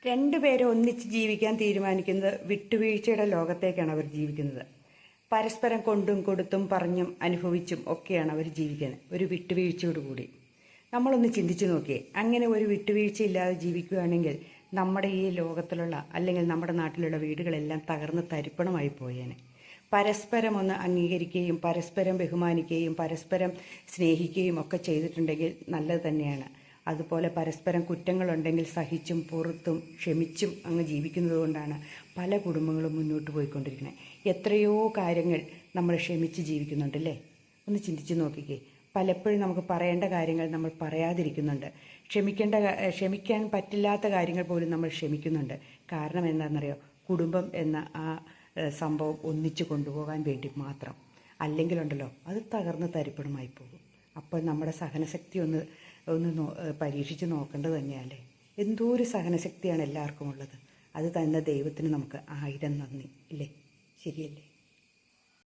രണ്ടുപേരെ ഒന്നിച്ച് ജീവിക്കാൻ തീരുമാനിക്കുന്നത് വിട്ടുവീഴ്ചയുടെ ലോകത്തേക്കാണ് അവർ ജീവിക്കുന്നത്. പരസ്പരം കൊണ്ടും കൊടുത്തും പറഞ്ഞും അനുഭവിച്ചും ഒക്കെയാണ് അവർ ജീവിക്കുന്നത്, ഒരു വിട്ടുവീഴ്ചയോടുകൂടി. നമ്മളൊന്ന് ചിന്തിച്ചു നോക്കിയേ, അങ്ങനെ ഒരു വിട്ടുവീഴ്ചയില്ലാതെ ജീവിക്കുകയാണെങ്കിൽ നമ്മുടെ ഈ ലോകത്തിലുള്ള അല്ലെങ്കിൽ നമ്മുടെ നാട്ടിലുള്ള വീടുകളെല്ലാം തകർന്ന് തരിപ്പണമായി പോയേനെ. പരസ്പരം ഒന്ന് അംഗീകരിക്കുകയും പരസ്പരം ബഹുമാനിക്കുകയും പരസ്പരം സ്നേഹിക്കുകയും ഒക്കെ ചെയ്തിട്ടുണ്ടെങ്കിൽ നല്ലത് തന്നെയാണ്. അതുപോലെ പരസ്പരം കുറ്റങ്ങളുണ്ടെങ്കിൽ സഹിച്ചും പുറത്തും ക്ഷമിച്ചും അങ്ങ് ജീവിക്കുന്നത് കൊണ്ടാണ് പല കുടുംബങ്ങളും മുന്നോട്ട് പോയിക്കൊണ്ടിരിക്കുന്നത്. എത്രയോ കാര്യങ്ങൾ നമ്മൾ ക്ഷമിച്ച് ജീവിക്കുന്നുണ്ടല്ലേ, ഒന്ന് ചിന്തിച്ച് നോക്കിക്കേ. പലപ്പോഴും നമുക്ക് പറയേണ്ട കാര്യങ്ങൾ നമ്മൾ പറയാതിരിക്കുന്നുണ്ട്. ക്ഷമിക്കാൻ പറ്റില്ലാത്ത കാര്യങ്ങൾ പോലും നമ്മൾ ക്ഷമിക്കുന്നുണ്ട്. കാരണം എന്താണെന്നറിയോ? കുടുംബം എന്ന ആ സംഭവം ഒന്നിച്ചു കൊണ്ടുപോകാൻ വേണ്ടി മാത്രം. അല്ലെങ്കിലുണ്ടല്ലോ അത് തകർന്ന് തരിപ്പണമായി പോകും. അപ്പോൾ നമ്മുടെ സഹനശക്തി ഒന്ന് പരീക്ഷിച്ച് നോക്കേണ്ടത് തന്നെയല്ലേ. എന്തോ ഒരു സഹനശക്തിയാണ് എല്ലാവർക്കും ഉള്ളത്. അത് തന്ന ദൈവത്തിന് നമുക്ക് 1000 നന്ദി ഇല്ലേ? ശരിയല്ലേ?